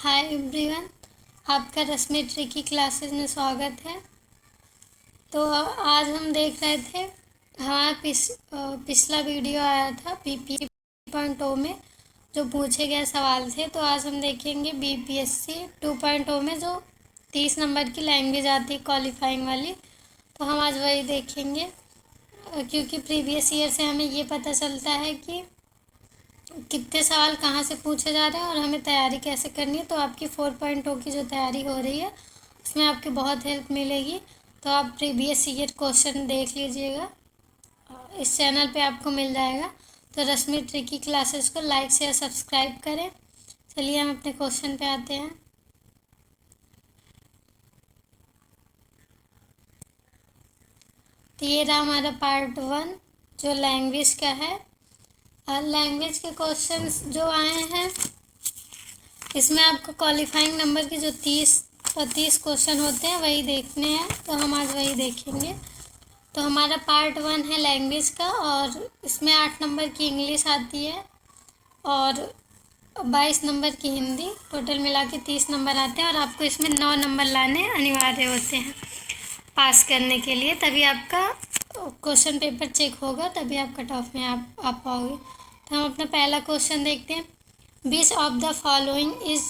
Hi everyone, आपका रश्मि tricky classes में स्वागत है। तो आज हम देख रहे थे, हमारा पिछला वीडियो आया था बीपी 2.0 में जो पूछे गए सवाल थे। तो आज हम देखेंगे बीपीएससी 2.0 में जो 30 नंबर की लैंग्वेज आती है क्वालिफाइंग वाली। तो हम आज वही देखेंगे, क्योंकि प्रीवियस ईयर से हमें ये पता चलता है कि कितने सवाल कहाँ से पूछे जा रहे हैं और हमें तैयारी कैसे करनी है। तो आपकी 4.0 की जो तैयारी हो रही है उसमें आपकी बहुत हेल्प मिलेगी। तो आप प्रीवियस ईयर क्वेश्चन देख लीजिएगा, इस चैनल पे आपको मिल जाएगा। तो रश्मि ट्रिकी क्लासेस को लाइक शेयर सब्सक्राइब करें। चलिए हम अपने क्वेश्चन पे आते हैं। तो ये रहा हमारा पार्ट 1 जो लैंग्वेज का है। लैंग्वेज के क्वेश्चंस जो आए हैं इसमें आपको क्वालिफाइंग नंबर के जो 30 क्वेश्चन होते हैं वही देखने हैं। तो हम आज वही देखेंगे। तो हमारा पार्ट 1 है लैंग्वेज का, और इसमें 8 नंबर की इंग्लिश आती है और 22 नंबर की हिंदी। टोटल मिला के 30 नंबर आते हैं और आपको इसमें 9 नंबर लाने अनिवार्य होते हैं पास करने के लिए। तभी आपका क्वेश्चन पेपर चेक होगा, तभी आप कट ऑफ में आ पाओगे। तो हम अपना पहला क्वेश्चन देखते हैं। Which of the following is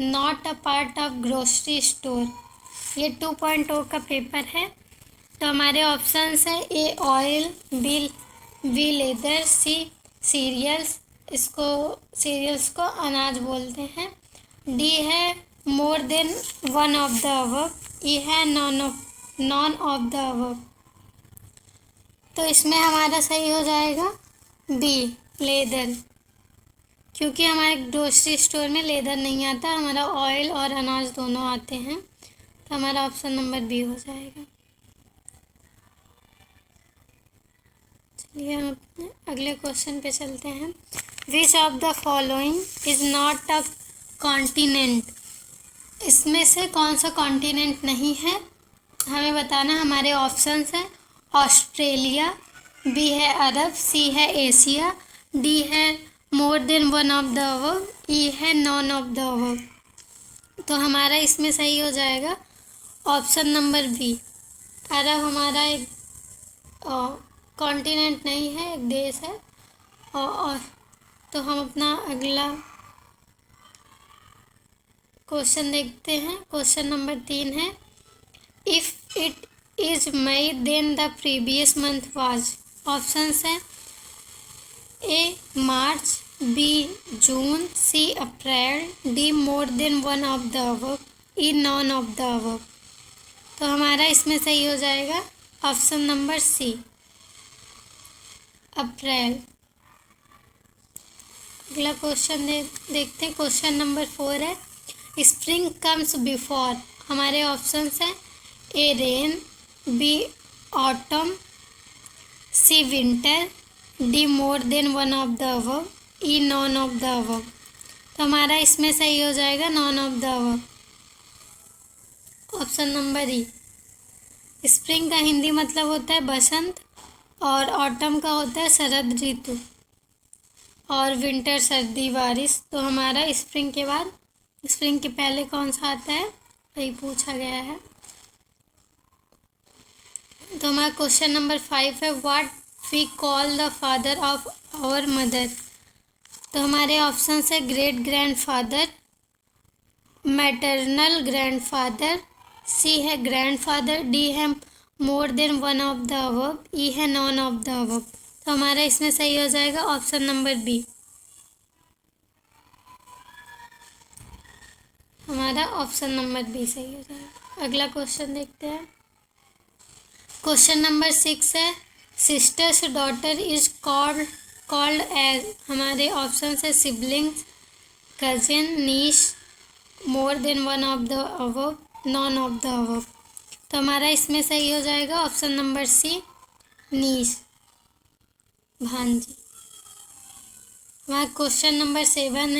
not a part of grocery store. ये 2.0 का पेपर है। तो हमारे ऑप्शंस हैं A oil, B leather, C cereals, इसको सीरियल्स को अनाज बोलते हैं, डी है more than one of the above, E है नॉन ऑफ द अबव। तो इसमें हमारा सही हो जाएगा बी लेदर, क्योंकि हमारे ग्रोसरी स्टोर में लेदर नहीं आता, हमारा ऑयल और अनाज दोनों आते हैं। तो हमारा ऑप्शन नंबर बी हो जाएगा। चलिए हम अपने अगले क्वेश्चन पे चलते हैं। Which of the following is not a continent. इसमें से कौन सा कॉन्टिनेंट नहीं है हमें बताना। हमारे ऑप्शंस हैं ऑस्ट्रेलिया, बी है अरब, सी है एशिया, डी है more than one of the above, E है नॉन ऑफ द अबव। तो हमारा इसमें सही हो जाएगा ऑप्शन नंबर बी। अरब हमारा एक कॉन्टिनेंट नहीं है, एक देश है। और तो हम अपना अगला क्वेश्चन देखते हैं। क्वेश्चन नंबर 3 है if it is May then the previous month was. Options हैं A March, B June, C April, D more than one of the above, E none of the above. तो हमारा इसमें सही हो जाएगा ऑप्शन नंबर सी अप्रैल। अगला question देखते हैं। क्वेश्चन नंबर 4 है स्प्रिंग कम्स बिफोर। हमारे ऑप्शंस हैं A rain, B autumn, C winter, D more than one of the above, E none of the above. तो हमारा इसमें सही हो जाएगा none of the above, option number E. Spring का हिंदी मतलब होता है बसंत, और ऑटम का होता है शरद ऋतु, और विंटर सर्दी बारिश। तो हमारा स्प्रिंग के बाद, स्प्रिंग के पहले कौन सा आता है वही पूछा गया है। तो हमारा क्वेश्चन नंबर 5 है what we call the father of our mother. तो हमारे ऑप्शन है great grand father, maternal grand father, C है ग्रैंड फादर, डी है more than one of the above, E है नॉन ऑफ द अबव। तो हमारा इसमें सही हो जाएगा ऑप्शन नंबर बी। हमारा ऑप्शन नंबर बी सही हो जाएगा। अगला क्वेश्चन देखते हैं। क्वेश्चन नंबर 6 है sister's daughter is called as. हमारे ऑप्शन है siblings, cousin, niece, more than one of the above, none of the above. तो हमारा इसमें सही हो जाएगा ऑप्शन नंबर सी नीश, भांजी। हमारा क्वेश्चन नंबर 7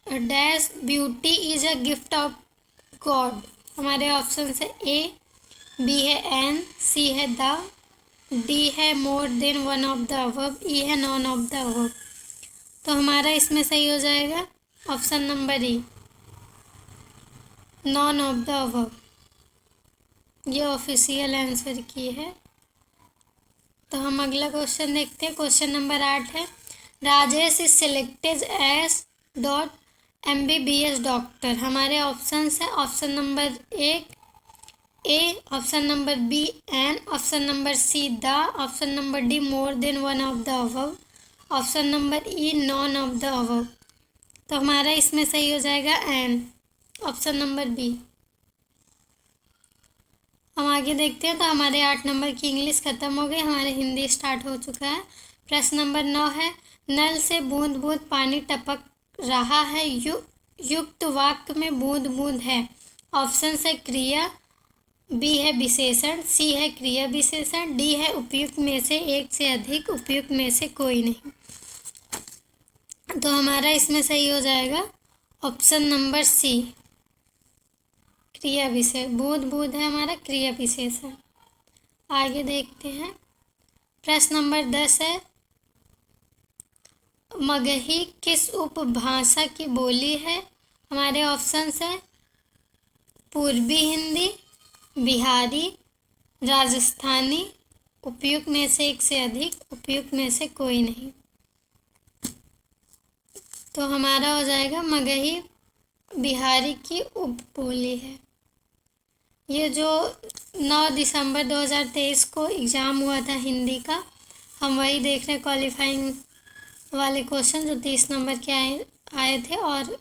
है dash beauty is a gift of God. हमारे ऑप्शन है ए, बी है एन, सी है द, डी है more than one of the above, E है नॉन ऑफ द अबव। तो हमारा इसमें सही हो जाएगा option number E, none of the above. ये ऑफिशियल आंसर की है। तो हम अगला क्वेश्चन देखते हैं। क्वेश्चन नंबर 8 है, Rajesh is selected as MBBS doctor. हमारे ऑप्शन है option number 1 a, option number B an, option number C the, option number D more than one of the above, option number E none of the above. तो हमारा इसमें सही हो जाएगा N, option number B. हम आगे देखते हैं। तो हमारे 8 नंबर की इंग्लिश खत्म हो गई, हमारे हिंदी स्टार्ट हो चुका है। प्रश्न नंबर 9 है, नल से बूंद बूंद पानी टपक रहा है, युक्त वाक्य में बूंद बूंद है। ऑप्शन है क्रिया, बी है विशेषण, सी है क्रिया विशेषण, डी है उपयुक्त में से एक से अधिक, उपयुक्त में से कोई नहीं। तो हमारा इसमें सही हो जाएगा ऑप्शन नंबर सी, क्रिया विशेषण। बूंद बूंद है हमारा क्रिया विशेषण। आगे देखते हैं। प्रश्न नंबर 10 है, मगही किस उपभाषा की बोली है। हमारे ऑप्शंस है पूर्वी हिंदी, बिहारी, राजस्थानी, उपयुक्त में से एक से अधिक, उपयुक्त में से कोई नहीं। तो हमारा हो जाएगा मगही बिहारी की उपबोली है। ये जो 9 दिसंबर 2023 को एग्ज़ाम हुआ था हिंदी का, हम वही देख रहे हैं, क्वालिफाइंग वाले क्वेश्चन जो 30 नंबर के आए थे, और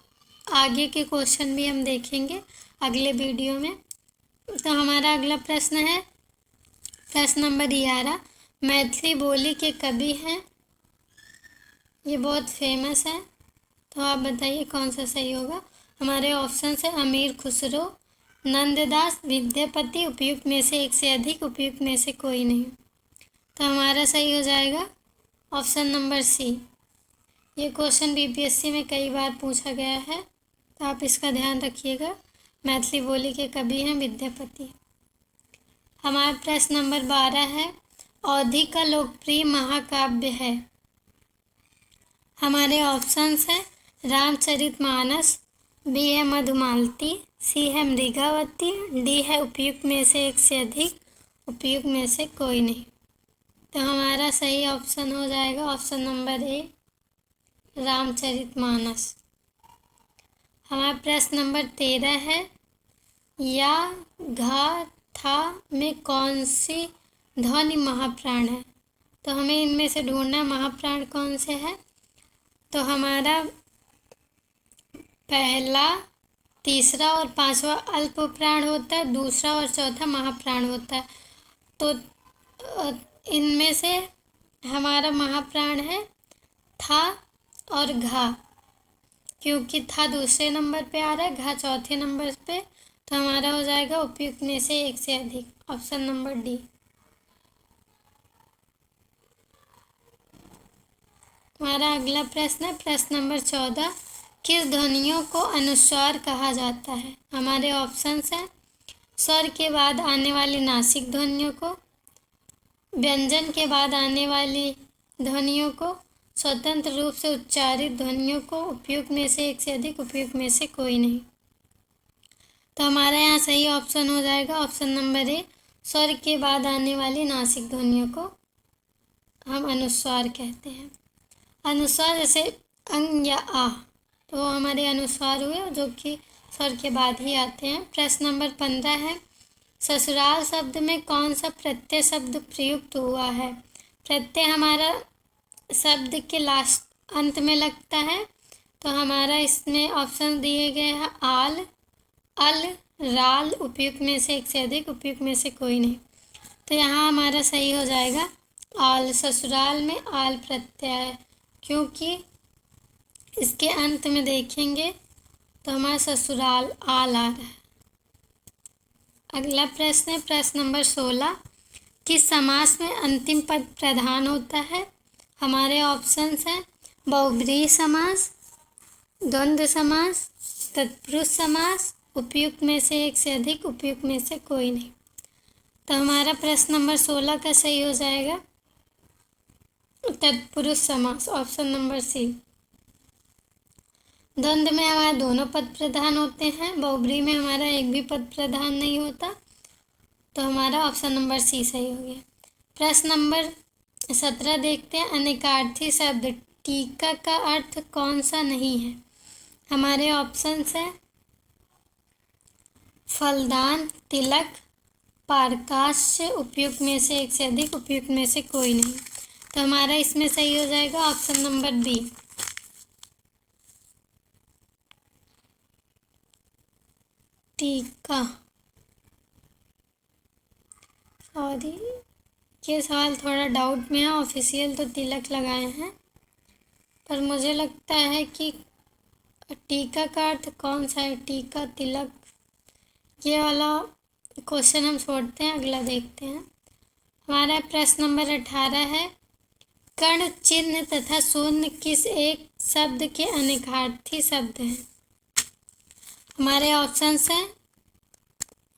आगे के क्वेश्चन भी हम देखेंगे अगले वीडियो में। तो हमारा अगला प्रश्न है प्रश्न नंबर 11, मैथिली बोली के कवि हैं। ये बहुत फेमस है, तो आप बताइए कौन सा सही होगा। हमारे ऑप्शन है अमीर खुसरो, नंददास, विद्यापति, उपयुक्त में से एक से अधिक, उपयुक्त में से कोई नहीं। तो हमारा सही हो जाएगा ऑप्शन नंबर सी। ये क्वेश्चन BPSC में कई बार पूछा गया है, तो आप इसका ध्यान रखिएगा। मैथिली बोली के कवि हैं विद्यापति। हमारा प्रश्न नंबर 12 है, अवधि का लोकप्रिय महाकाव्य है। हमारे ऑप्शंस हैं रामचरितमानस, बी है मधुमालती, सी है मृगावती, डी है उपयुक्त में से एक से अधिक, उपयुक्त में से कोई नहीं। तो हमारा सही ऑप्शन हो जाएगा ऑप्शन नंबर ए, रामचरितमानस। हमारा प्रश्न नंबर 13 है, या घा था में कौन सी ध्वनि महाप्राण है। तो हमें इनमें से ढूंढना महाप्राण कौन से है। तो हमारा पहला, तीसरा और पांचवा अल्प प्राण होता है, दूसरा और चौथा महाप्राण होता है। तो इनमें से हमारा महाप्राण है था और घा, क्योंकि था दूसरे नंबर पे आ रहा है, घा चौथे नंबर पे। तो हमारा हो जाएगा उपयुक्त में से एक से अधिक, ऑप्शन नंबर डी। हमारा अगला प्रश्न है प्रश्न नंबर 14, किस ध्वनियों को अनुस्वार कहा जाता है। हमारे ऑप्शंस हैं स्वर के बाद आने वाली नासिक ध्वनियों को, व्यंजन के बाद आने वाली ध्वनियों को, स्वतंत्र रूप से उच्चारित ध्वनियों को, उपयुक्त में से एक से अधिक, उपयुक्त में से कोई नहीं। तो हमारा यहाँ सही ऑप्शन हो जाएगा ऑप्शन नंबर ए, स्वर के बाद आने वाली नासिक ध्वनियों को हम अनुस्वार कहते हैं। अनुस्वार जैसे अंग या आ, तो हमारे अनुस्वार हुए जो कि स्वर के बाद ही आते हैं। प्रश्न नंबर 15 है, ससुराल शब्द में कौन सा प्रत्यय शब्द प्रयुक्त हुआ है। प्रत्यय हमारा शब्द के लास्ट अंत में लगता है। तो हमारा इसमें ऑप्शन दिए गए हैं आल, अल, राल, उपयुक्त में से एक से अधिक, उपयुक्त में से कोई नहीं। तो यहाँ हमारा सही हो जाएगा आल। ससुराल में आल प्रत्यय है, क्योंकि इसके अंत में देखेंगे तो हमारा ससुराल आल आ रहा है। अगला प्रश्न है प्रश्न नंबर 16, किस समास में अंतिम पद प्रधान होता है। हमारे ऑप्शंस हैं बहुब्रीहि समास, द्वंद्व समास, तत्पुरुष समास, उपयुक्त में से एक से अधिक, उपयुक्त में से कोई नहीं। तो हमारा प्रश्न नंबर 16 का सही हो जाएगा तत्पुरुष समास, ऑप्शन नंबर सी। द्वंद्व में हमारे दोनों पद प्रधान होते हैं, बहुब्री में हमारा एक भी पद प्रधान नहीं होता, तो हमारा ऑप्शन नंबर सी सही हो गया। प्रश्न नंबर 17 देखते हैं। अनेकार्थी शब्द टीका का अर्थ कौन सा नहीं है? हमारे ऑप्शंस हैं फलदान, तिलक, पारकाश्य, उपयुक्त में से एक से अधिक, उपयुक्त में से कोई नहीं। तो हमारा इसमें सही हो जाएगा ऑप्शन नंबर बी, टीका। सॉरी, ये सवाल थोड़ा डाउट में है। ऑफिशियल तो तिलक लगाए हैं, पर मुझे लगता है कि टीका का अर्थ कौन सा है, टीका, तिलक, ये वाला क्वेश्चन हम छोड़ते हैं, अगला देखते हैं। हमारा प्रश्न नंबर 18 है। कर्ण, चिन्ह तथा शून्य किस एक शब्द के अनेकार्थी शब्द हैं? हमारे ऑप्शंस हैं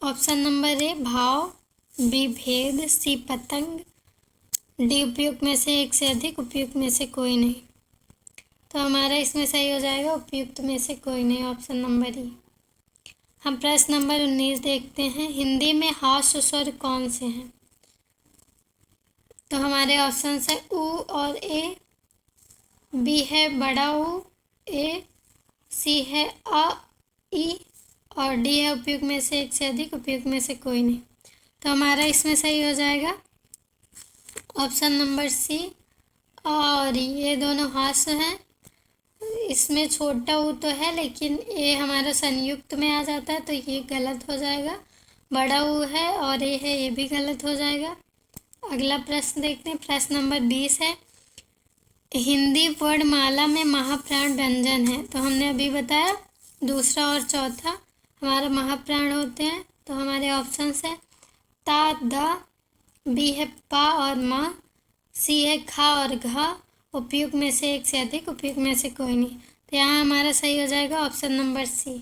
ऑप्शन नंबर ए भाव, बी भेद, सी पतंग, डी उपयुक्त में से एक से अधिक, उपयुक्त में से कोई नहीं। तो हमारा इसमें सही हो जाएगा उपयुक्त में से कोई नहीं, ऑप्शन नंबर ई। हम प्रश्न नंबर 19 देखते हैं। हिंदी में हास्य स्वर कौन से हैं? तो हमारे ऑप्शंस है उ और ए, बी है बड़ा उ, ए, सी है अ, ई, और डी है उपयुक्त में से एक से अधिक, उपयुक्त में से कोई नहीं। तो हमारा इसमें सही हो जाएगा ऑप्शन नंबर सी और ये दोनों हास्य हैं। इसमें छोटा ऊ तो है, लेकिन ये हमारा संयुक्त में आ जाता है, तो ये गलत हो जाएगा। बड़ा ऊ है और ये है, ये भी गलत हो जाएगा। अगला प्रश्न देखते हैं। प्रश्न नंबर 20 है। हिंदी वर्णमाला में महाप्राण व्यंजन है, तो हमने अभी बताया दूसरा और चौथा हमारा महाप्राण होते हैं। तो हमारे ऑप्शंस है ता, द, बी है पा और मा, सी है खा और घा, उपयुक्त में से एक से अधिक, उपयुक्त में से कोई नहीं। तो यहाँ हमारा सही हो जाएगा ऑप्शन नंबर सी,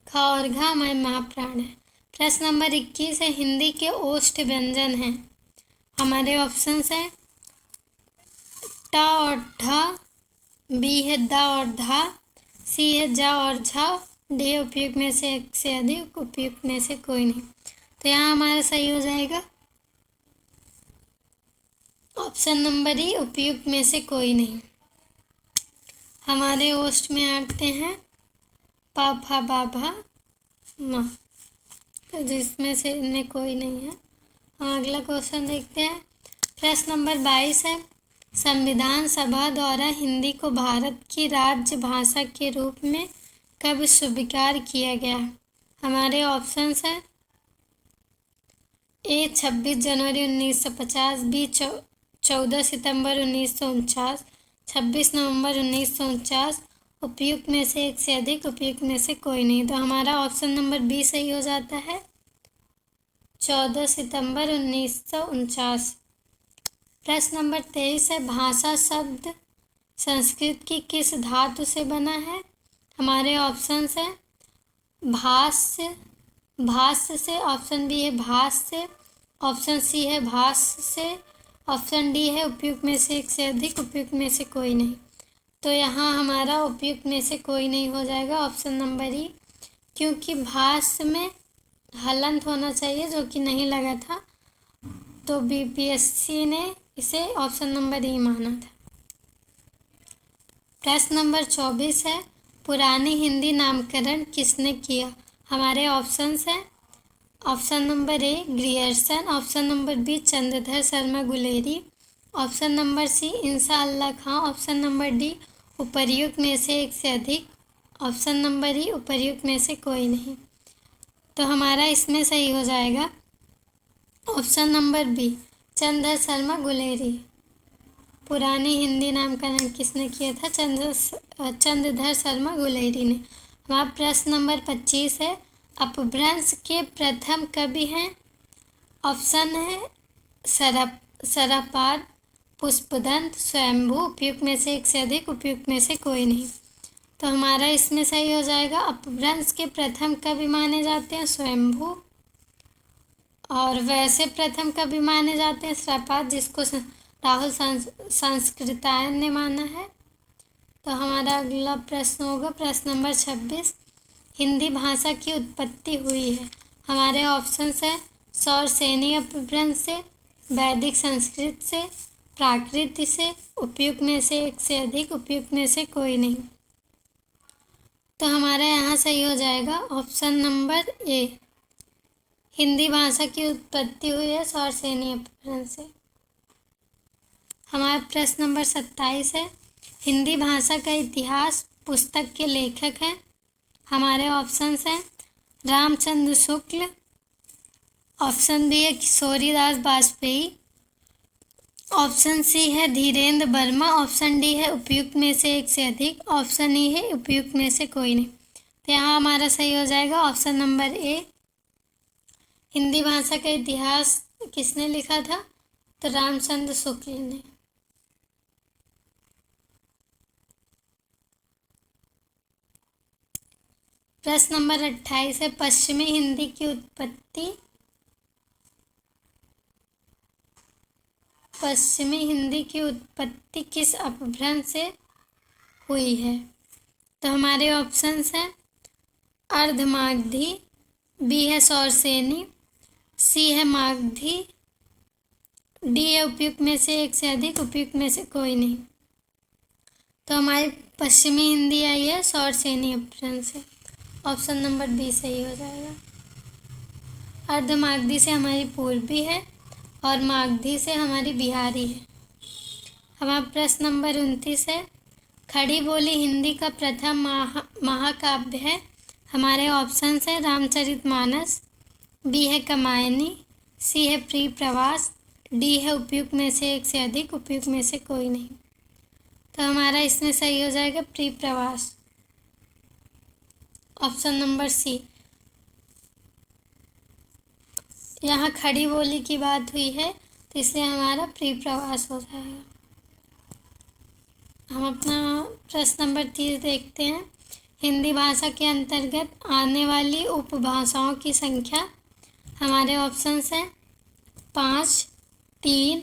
खा और घा हमारे महाप्राण है। प्रश्न नंबर 21 है। हिंदी के ओष्ठ व्यंजन हैं। हमारे ऑप्शंस है टा और ढा, बी है दा और धा, सी है जा और झा, डी उपयुक्त में से एक से अधिक, उपयुक्त में से कोई नहीं। तो यहाँ हमारा सही हो जाएगा ऑप्शन नंबर ई, उपयुक्त में से कोई नहीं। हमारे ओष्ठ में आते हैं पा, फा, बा, भा, मा, तो जिसमें से इनमें कोई नहीं है। हम अगला क्वेश्चन देखते हैं। प्रश्न नंबर 22 है। संविधान सभा द्वारा हिंदी को भारत की राज्य भाषा के रूप में कब स्वीकार किया गया? हमारे ऑप्शंस हैं ए 26 जनवरी 1950, बी 14 सितंबर 1949, 26 नवंबर 1949, उपयुक्त में से एक से अधिक, उपयुक्त में से कोई नहीं। तो हमारा ऑप्शन नंबर बी सही हो जाता है 14 सितंबर 1949। प्रश्न नंबर 23 है। भाषा शब्द संस्कृत की किस धातु से बना है? हमारे ऑप्शंस हैं भाष्य, भाष्य से, ऑप्शन बी है भाष्य, ऑप्शन सी है भाष्य से, ऑप्शन डी है उपयुक्त में से एक से अधिक, उपयुक्त में से कोई नहीं। तो यहाँ हमारा उपयुक्त में से कोई नहीं हो जाएगा ऑप्शन नंबर ई, क्योंकि भाष्य में हलंत होना चाहिए, जो कि नहीं लगा था, तो बीपीएससी ने इसे ऑप्शन नंबर ई माना था। प्रश्न नंबर 24 है। पुरानी हिंदी नामकरण किसने किया? हमारे ऑप्शंस हैं option number A Grierson, option number B Chandradhar Sharma Guleri, option number C Inshallah Khan, option number D उपर्युक्त में से एक से अधिक, ऑप्शन नंबर ई उपर्युक्त में से कोई नहीं। तो हमारा इसमें सही हो जाएगा option number B Chandradhar Sharma Guleri. पुरानी हिंदी नामकरण किसने किया था? चंद्रधर शर्मा गुलेरी ने। हमारा प्रश्न नंबर 25 है। अपभ्रंश के प्रथम कवि हैं? ऑप्शन है सरापाद, पुष्पदंत, स्वयंभू, उपयुक्त में से एक से अधिक, उपयुक्त में से कोई नहीं। तो हमारा इसमें सही हो जाएगा अपभ्रंश के प्रथम कवि माने जाते हैं स्वयंभू, और वैसे प्रथम कवि माने जाते हैं सरापाद, जिसको राहुल संस्कृतायन ने माना है। तो हमारा अगला प्रश्न होगा प्रश्न नंबर 26। हिंदी भाषा की उत्पत्ति हुई है। हमारे ऑप्शंस है सौरसेनी अपभ्रंश से, वैदिक संस्कृत से, प्राकृत से, उपयुक्त में से एक से अधिक, उपयुक्त में से कोई नहीं। तो हमारा यहाँ सही हो जाएगा ऑप्शन नंबर ए, हिंदी भाषा की उत्पत्ति हुई है सौरसेनी अपभ्रंश से। हमारा प्रश्न नंबर 27 है हिंदी भाषा का इतिहास पुस्तक के लेखक हैं। हमारे ऑप्शंस हैं रामचंद्र शुक्ल, ऑप्शन बी है किशोरीदास बाजपेयी, ऑप्शन सी है धीरेन्द्र वर्मा, ऑप्शन डी है उपयुक्त में से एक से अधिक, ऑप्शन ई है उपयुक्त में से कोई नहीं। तो यहाँ हमारा सही हो जाएगा ऑप्शन नंबर ए, हिंदी भाषा का इतिहास किसने लिखा था? तो रामचंद्र शुक्ल ने। प्रश्न नंबर 28 है पश्चिमी हिंदी की उत्पत्ति किस अपभ्रंश से हुई है? तो हमारे ऑप्शंस हैं अर्धमागधी, बी है सौरसेनी, सी है मागधी, डी है उपयुक्त में से एक से अधिक, उपयुक्त में से कोई नहीं। तो हमारी पश्चिमी हिंदी आई है सौरसेनी अपभ्रंश से। ऑप्शन नंबर बी सही हो जाएगा। अर्धमागधी से हमारी पूर्वी है और मागधी से हमारी बिहारी है। हमारा प्रश्न नंबर 29 है खड़ी बोली हिंदी का प्रथम महाकाव्य है। हमारे ऑप्शंस हैं रामचरितमानस, बी है कामायनी, सी है प्रिय प्रवास, डी है उपयुक्त में से एक से अधिक, उपयुक्त में से कोई नहीं। तो हमारा इसमें सही हो जाएगा प्रिय प्रवास, ऑप्शन नंबर सी। यहाँ खड़ी बोली की बात हुई है तो इसलिए हमारा प्रिय प्रवास हो जाएगा। हम अपना प्रश्न नंबर 30 देखते हैं। हिंदी भाषा के अंतर्गत आने वाली उपभाषाओं की संख्या। हमारे ऑप्शंस हैं 5, 3,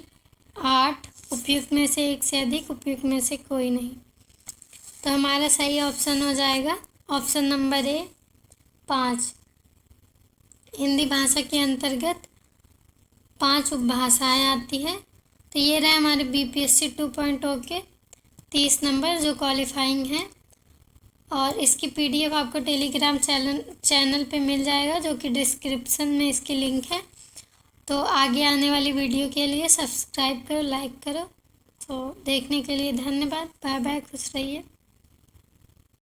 8, उपयुक्त में से एक से अधिक, उपयुक्त में से कोई नहीं। तो हमारा सही ऑप्शन हो जाएगा ऑप्शन नंबर ए 5। हिंदी भाषा के अंतर्गत 5 उपभाषाएँ आती है। तो ये रहे हमारे BPSC 2.0 के 30 नंबर जो क्वालिफाइंग हैं और इसकी PDF आपको टेलीग्राम चैनल पे मिल जाएगा जो कि डिस्क्रिप्शन में इसकी लिंक है। तो आगे आने वाली वीडियो के लिए सब्सक्राइब करो, लाइक करो। तो देखने के लिए धन्यवाद। बाय बाय, खुश रहिए।